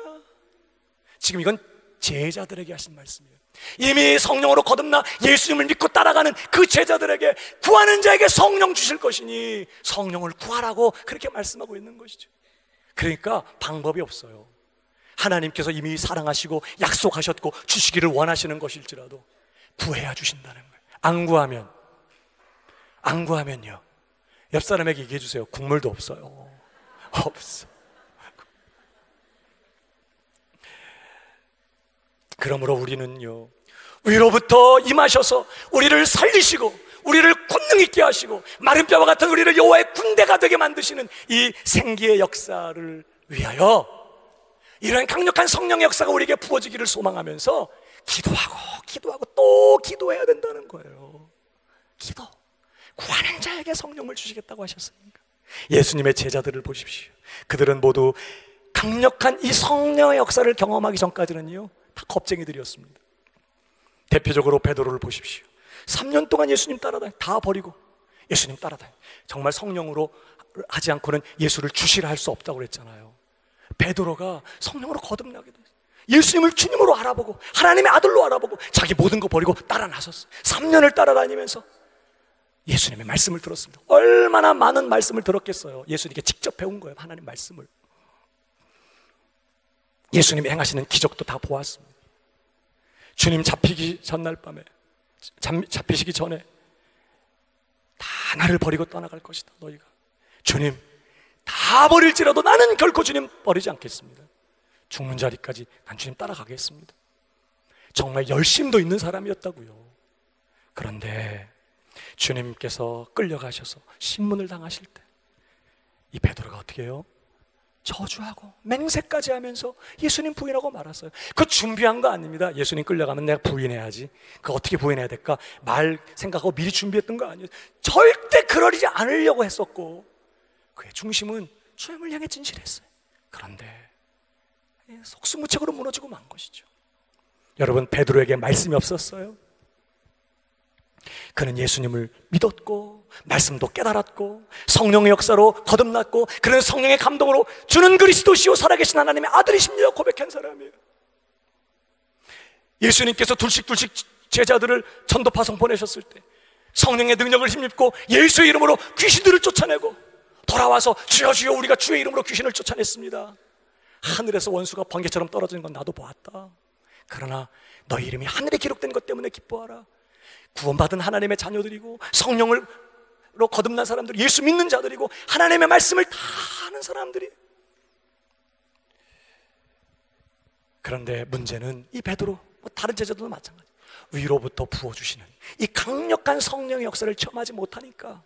지금 이건 제자들에게 하신 말씀이에요. 이미 성령으로 거듭나 예수님을 믿고 따라가는 그 제자들에게 구하는 자에게 성령 주실 것이니 성령을 구하라고 그렇게 말씀하고 있는 것이죠. 그러니까 방법이 없어요. 하나님께서 이미 사랑하시고 약속하셨고 주시기를 원하시는 것일지라도 구해야 주신다는 거예요. 안 구하면요, 옆 사람에게 얘기해 주세요. 국물도 없어요. 없어. 그러므로 우리는요, 위로부터 임하셔서 우리를 살리시고 우리를 권능 있게 하시고 마른 뼈와 같은 우리를 여호와의 군대가 되게 만드시는 이 생기의 역사를 위하여, 이런 강력한 성령의 역사가 우리에게 부어지기를 소망하면서 기도하고 또 기도해야 된다는 거예요. 기도. 구하는 자에게 성령을 주시겠다고 하셨으니까. 예수님의 제자들을 보십시오. 그들은 모두 강력한 이 성령의 역사를 경험하기 전까지는요, 다 겁쟁이들이었습니다. 대표적으로 베드로를 보십시오. 3년 동안 예수님 따라다니, 다 버리고 예수님 따라다니, 정말 성령으로 하지 않고는 예수를 주시라 할 수 없다고 그랬잖아요. 베드로가 성령으로 거듭나게 됐어요. 예수님을 주님으로 알아보고 하나님의 아들로 알아보고 자기 모든 거 버리고 따라 나섰어요. 3년을 따라다니면서 예수님의 말씀을 들었습니다. 얼마나 많은 말씀을 들었겠어요. 예수님께 직접 배운 거예요, 하나님 말씀을. 예수님이 행하시는 기적도 다 보았습니다. 주님 잡히기 전날 밤에, 잡히시기 전에 다 나를 버리고 떠나갈 것이다 너희가. 주님, 다 버릴지라도 나는 결코 주님 버리지 않겠습니다. 죽는 자리까지 난 주님 따라가겠습니다. 정말 열심도 있는 사람이었다고요. 그런데 주님께서 끌려가셔서 신문을 당하실 때 이 베드로가 어떻게 해요? 저주하고 맹세까지 하면서 예수님 부인하고 말았어요. 그거 준비한 거 아닙니다. 예수님 끌려가면 내가 부인해야지. 그거 어떻게 부인해야 될까? 말 생각하고 미리 준비했던 거 아니에요. 절대 그러지 않으려고 했었고, 그의 중심은 주님을 향해 진실했어요. 그런데 속수무책으로 무너지고 만 것이죠. 여러분, 베드로에게 말씀이 없었어요. 그는 예수님을 믿었고 말씀도 깨달았고 성령의 역사로 거듭났고, 그는 성령의 감동으로 주는 그리스도시요 살아계신 하나님의 아들이십니다 고백한 사람이에요. 예수님께서 둘씩 제자들을 전도파송 보내셨을 때 성령의 능력을 힘입고 예수의 이름으로 귀신들을 쫓아내고 돌아와서 주여 주여 우리가 주의 이름으로 귀신을 쫓아냈습니다. 하늘에서 원수가 번개처럼 떨어지는 건 나도 보았다. 그러나 너희 이름이 하늘에 기록된 것 때문에 기뻐하라. 구원받은 하나님의 자녀들이고 성령으로 거듭난 사람들, 예수 믿는 자들이고 하나님의 말씀을 다 아는 사람들이. 그런데 문제는 이 베드로, 다른 제자들도 마찬가지, 위로부터 부어주시는 이 강력한 성령의 역사를 체험하지 못하니까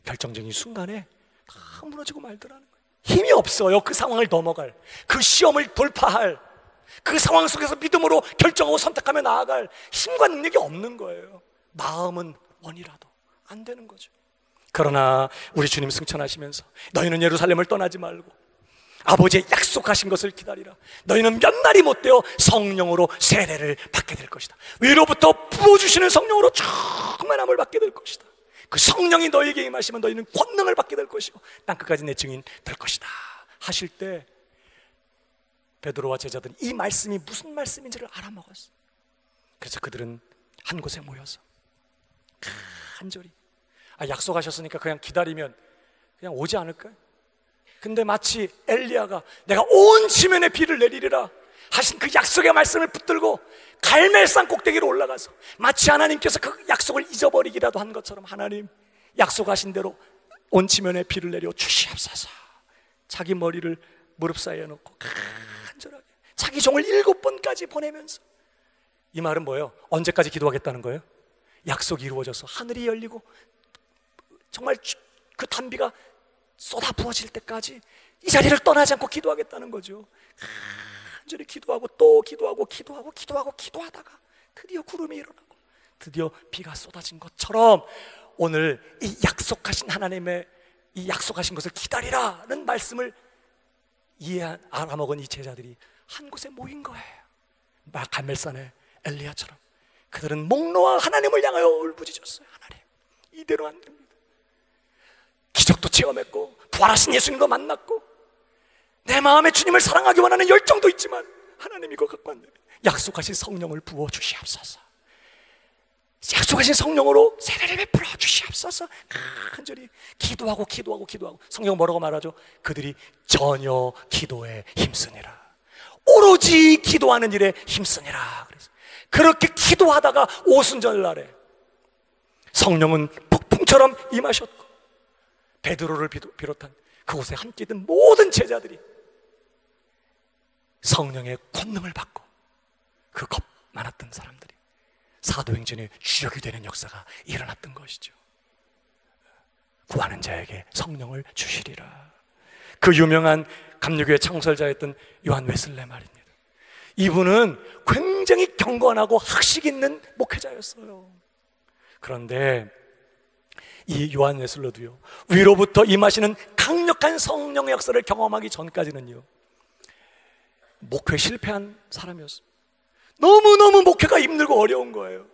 결정적인 순간에 다 무너지고 말더라는 거예요. 힘이 없어요. 그 상황을 넘어갈, 그 시험을 돌파할, 그 상황 속에서 믿음으로 결정하고 선택하며 나아갈 힘과 능력이 없는 거예요. 마음은 원이라도 안 되는 거죠. 그러나 우리 주님 승천하시면서 너희는 예루살렘을 떠나지 말고 아버지의 약속하신 것을 기다리라. 너희는 몇 날이 못되어 성령으로 세례를 받게 될 것이다. 위로부터 부어주시는 성령으로 충만함을 받게 될 것이다. 그 성령이 너희에게 임하시면 너희는 권능을 받게 될 것이고 땅끝까지 내 증인 될 것이다 하실 때 베드로와 제자들은 이 말씀이 무슨 말씀인지를 알아먹었어. 그래서 그들은 한 곳에 모여서 간절히, 약속하셨으니까 그냥 기다리면 그냥 오지 않을까요? 근데 마치 엘리야가 내가 온 지면에 비를 내리리라 하신 그 약속의 말씀을 붙들고 갈멜산 꼭대기로 올라가서 마치 하나님께서 그 약속을 잊어버리기라도 한 것처럼 하나님 약속하신 대로 온 지면에 비를 내려 주시옵소서. 자기 머리를 무릎 사이에 놓고 간절하게 자기 종을 7번까지 보내면서, 이 말은 뭐예요? 언제까지 기도하겠다는 거예요? 약속이 이루어져서 하늘이 열리고 정말 그 단비가 쏟아 부어질 때까지 이 자리를 떠나지 않고 기도하겠다는 거죠. 간절히 기도하고 또 기도하다가 드디어 구름이 일어나고 드디어 비가 쏟아진 것처럼 오늘 이 약속하신 하나님의 이 약속하신 것을 기다리라는 말씀을 알아먹은 이 제자들이 한 곳에 모인 거예요. 갈멜산의 엘리야처럼 그들은 목놓아 하나님을 향하여 울부짖었어요. 하나님, 이대로 안 됩니다. 기적도 체험했고 부활하신 예수님도 만났고 내 마음에 주님을 사랑하기 원하는 열정도 있지만 하나님 이거 갖고 안 됩니다. 약속하신 성령을 부어 주시옵소서. 약속하신 성령으로 세례를 베풀어 주시옵소서. 간절히 기도하고 성경 뭐라고 말하죠? 그들이 전혀 기도에 힘쓰니라. 오로지 기도하는 일에 힘쓰니라. 그래서 그렇게 기도하다가 오순절날에 성령은 폭풍처럼 임하셨고 베드로를 비롯한 그곳에 함께 있던 모든 제자들이 성령의 권능을 받고 그 겁 많았던 사람들이 사도행전의 주역이 되는 역사가 일어났던 것이죠. 구하는 자에게 성령을 주시리라. 그 유명한 감리교의 창설자였던 요한 웨슬레 말입니다. 이분은 굉장히 경건하고 학식 있는 목회자였어요. 그런데 이 요한 웨슬레도요, 위로부터 임하시는 강력한 성령의 역사를 경험하기 전까지는요, 목회 실패한 사람이었어요. 너무너무 목회가 힘들고 어려운 거예요.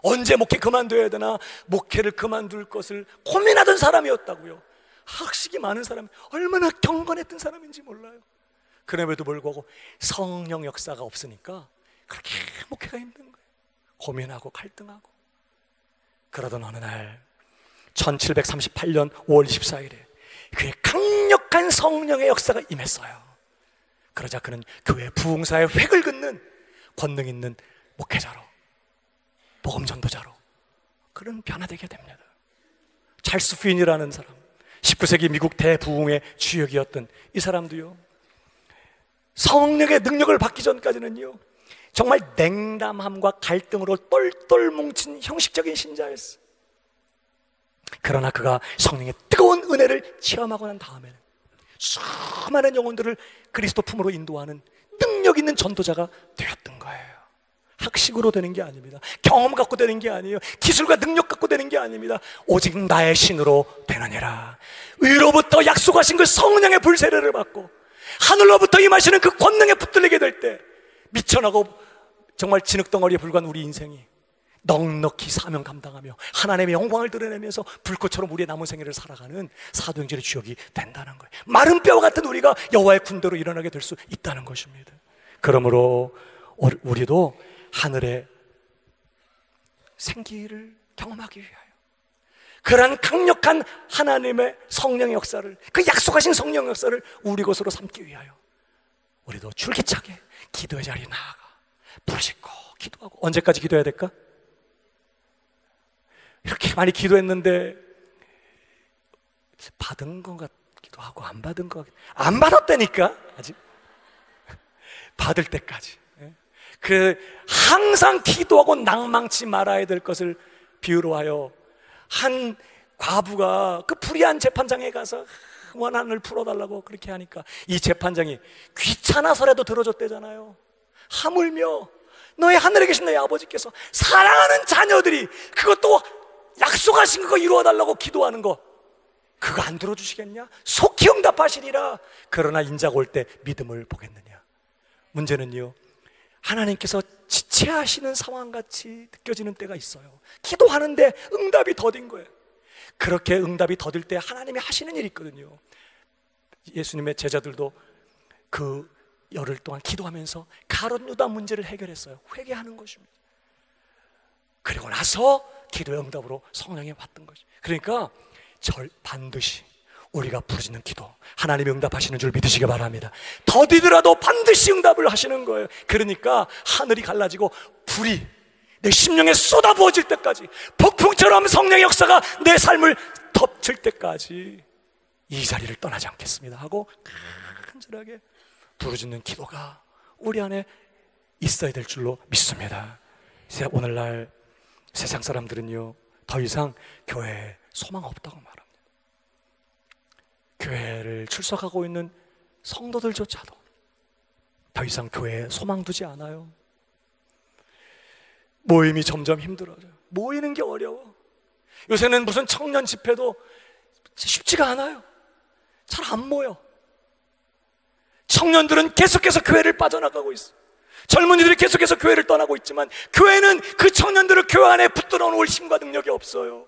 언제 목회 그만둬야 되나, 목회를 그만둘 것을 고민하던 사람이었다고요. 학식이 많은 사람, 얼마나 경건했던 사람인지 몰라요. 그럼에도 불구하고 성령 역사가 없으니까 그렇게 목회가 힘든 거예요. 고민하고 갈등하고. 그러던 어느 날 1738년 5월 24일에 그의 강력한 성령의 역사가 임했어요. 그러자 그는 교회 부흥사의 획을 긋는 권능 있는 목회자로, 복음 전도자로 그런 변화되게 됩니다. 찰스 휘인이라는 사람, 19세기 미국 대부흥의 주역이었던 이 사람도요, 성령의 능력을 받기 전까지는요 정말 냉담함과 갈등으로 똘똘 뭉친 형식적인 신자였어요. 그러나 그가 성령의 뜨거운 은혜를 체험하고 난 다음에는 수많은 영혼들을 그리스도 품으로 인도하는 능력 있는 전도자가 되었던 거예요. 학식으로 되는 게 아닙니다. 경험 갖고 되는 게 아니에요. 기술과 능력 갖고 되는 게 아닙니다. 오직 나의 신으로 되느니라. 위로부터 약속하신 그 성령의 불세례를 받고 하늘로부터 임하시는 그 권능에 붙들리게 될 때 미천하고 정말 진흙덩어리에 불과한 우리 인생이 넉넉히 사명 감당하며 하나님의 영광을 드러내면서 불꽃처럼 우리의 남은 생애를 살아가는 사도행전의 주역이 된다는 거예요. 마른 뼈와 같은 우리가 여호와의 군대로 일어나게 될 수 있다는 것입니다. 그러므로 우리도 하늘의 생기를 경험하기 위하여, 그러한 강력한 하나님의 성령의 역사를, 그 약속하신 성령의 역사를 우리 것으로 삼기 위하여 우리도 줄기차게 기도의 자리에 나아가 부르짖고 기도하고. 언제까지 기도해야 될까? 이렇게 많이 기도했는데 받은 것 같기도 하고 안 받은 것 같기도, 안 받았다니까 아직. 받을 때까지. 그 항상 기도하고 낭망치 말아야 될 것을 비유로 하여, 한 과부가 그 불의한 재판장에 가서 원한을 풀어달라고 그렇게 하니까 이 재판장이 귀찮아서라도 들어줬대잖아요. 하물며 너의 하늘에 계신 너의 아버지께서 사랑하는 자녀들이 그것도 약속하신 그거 이루어달라고 기도하는 거, 그거 안 들어주시겠냐? 속히 응답하시리라. 그러나 인자가 올 때 믿음을 보겠느냐? 문제는요, 하나님께서 지체하시는 상황같이 느껴지는 때가 있어요. 기도하는데 응답이 더딘 거예요. 그렇게 응답이 더딜 때 하나님이 하시는 일이 있거든요. 예수님의 제자들도 그 열흘 동안 기도하면서 가룟 유다 문제를 해결했어요. 회개하는 것입니다. 그리고 나서 기도의 응답으로 성령이 왔던 것이. 그러니까 반드시 우리가 부르짖는 기도, 하나님이 응답하시는 줄 믿으시기 바랍니다. 더디더라도 반드시 응답을 하시는 거예요. 그러니까 하늘이 갈라지고 불이 내 심령에 쏟아부어질 때까지, 폭풍처럼 성령의 역사가 내 삶을 덮칠 때까지 이 자리를 떠나지 않겠습니다 하고 간절하게 부르짖는 기도가 우리 안에 있어야 될 줄로 믿습니다. 오늘날 세상 사람들은요, 더 이상 교회에 소망 없다고 말합니다. 교회를 출석하고 있는 성도들조차도 더 이상 교회에 소망 두지 않아요. 모임이 점점 힘들어져요. 모이는 게 어려워. 요새는 무슨 청년 집회도 쉽지가 않아요. 잘 안 모여. 청년들은 계속해서 교회를 빠져나가고 있어. 젊은이들이 계속해서 교회를 떠나고 있지만 교회는 그 청년들을 교회 안에 붙들어 놓을 힘과 능력이 없어요.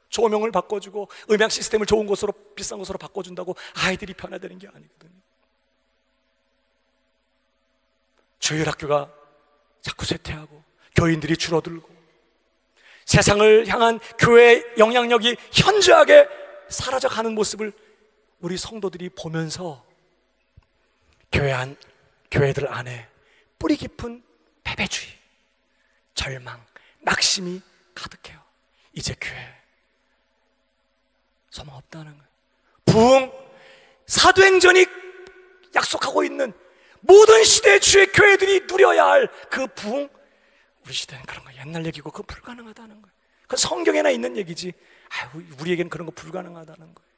조명을 바꿔주고 음향 시스템을 좋은 곳으로, 비싼 곳으로 바꿔준다고 아이들이 변화되는 게 아니거든요. 주일학교가 자꾸 쇠퇴하고 교인들이 줄어들고 세상을 향한 교회의 영향력이 현저하게 사라져가는 모습을 우리 성도들이 보면서 교회들 안에 뿌리 깊은 패배주의, 절망, 낙심이 가득해요. 이제 교회 소망 없다는 거예요. 부흥, 사도행전이 약속하고 있는 모든 시대의 주의 교회들이 누려야 할 그 부흥, 우리 시대는 그런 거 옛날 얘기고 그거 불가능하다는 거예요. 그건 성경에나 있는 얘기지, 우리에게는 그런 거 불가능하다는 거예요.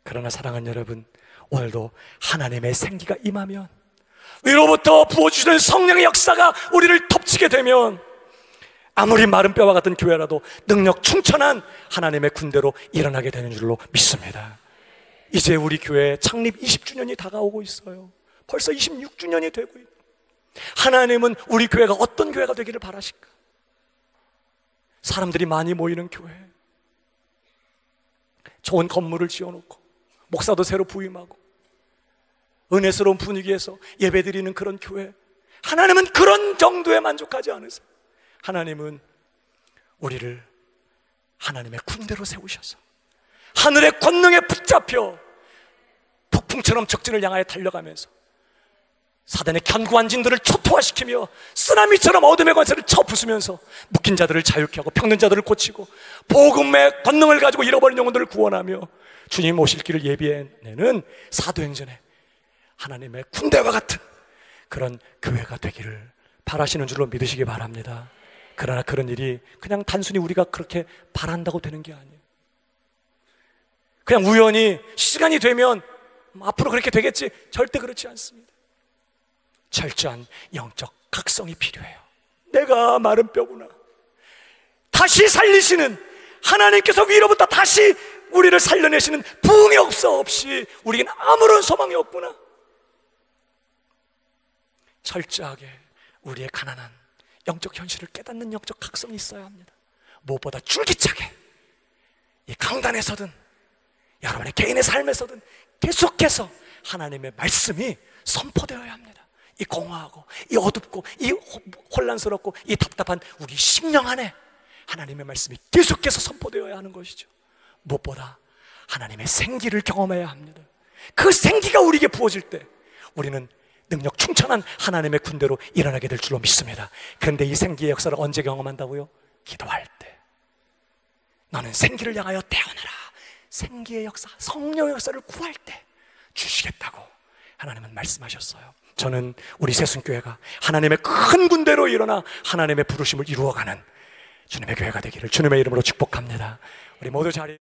그러나 사랑하는 여러분, 오늘도 하나님의 생기가 임하면, 위로부터 부어주시는 성령의 역사가 우리를 덮치게 되면 아무리 마른 뼈와 같은 교회라도 능력 충천한 하나님의 군대로 일어나게 되는 줄로 믿습니다. 이제 우리 교회 창립 20주년이 다가오고 있어요. 벌써 26주년이 되고 있어요. 하나님은 우리 교회가 어떤 교회가 되기를 바라실까? 사람들이 많이 모이는 교회, 좋은 건물을 지어놓고 목사도 새로 부임하고 은혜스러운 분위기에서 예배드리는 그런 교회, 하나님은 그런 정도에 만족하지 않으세요. 하나님은 우리를 하나님의 군대로 세우셔서 하늘의 권능에 붙잡혀 폭풍처럼 적진을 향하여 달려가면서 사단의 견고한 진들을 초토화시키며 쓰나미처럼 어둠의 권세를 쳐부수면서 묶인 자들을 자유케 하고 병든 자들을 고치고 복음의 권능을 가지고 잃어버린 영혼들을 구원하며 주님 오실 길을 예비해내는 사도행전에 하나님의 군대와 같은 그런 교회가 되기를 바라시는 줄로 믿으시기 바랍니다. 그러나 그런 일이 그냥 단순히 우리가 그렇게 바란다고 되는 게 아니에요. 그냥 우연히 시간이 되면 앞으로 그렇게 되겠지, 절대 그렇지 않습니다. 철저한 영적 각성이 필요해요. 내가 마른 뼈구나. 다시 살리시는 하나님께서 위로부터 다시 우리를 살려내시는 부흥의 역사 없이 우리에겐 아무런 소망이 없구나. 철저하게 우리의 가난한 영적 현실을 깨닫는 영적 각성이 있어야 합니다. 무엇보다 줄기차게 이 강단에서든 여러분의 개인의 삶에서든 계속해서 하나님의 말씀이 선포되어야 합니다. 이 공허하고 이 어둡고 이 혼란스럽고 이 답답한 우리 심령 안에 하나님의 말씀이 계속해서 선포되어야 하는 것이죠. 무엇보다 하나님의 생기를 경험해야 합니다. 그 생기가 우리에게 부어질 때 우리는 능력 충천한 하나님의 군대로 일어나게 될 줄로 믿습니다. 그런데 이 생기의 역사를 언제 경험한다고요? 기도할 때. 너는 생기를 향하여 태어나라. 생기의 역사, 성령의 역사를 구할 때 주시겠다고 하나님은 말씀하셨어요. 저는 우리 새순교회가 하나님의 큰 군대로 일어나 하나님의 부르심을 이루어가는 주님의 교회가 되기를 주님의 이름으로 축복합니다. 우리 모두 자리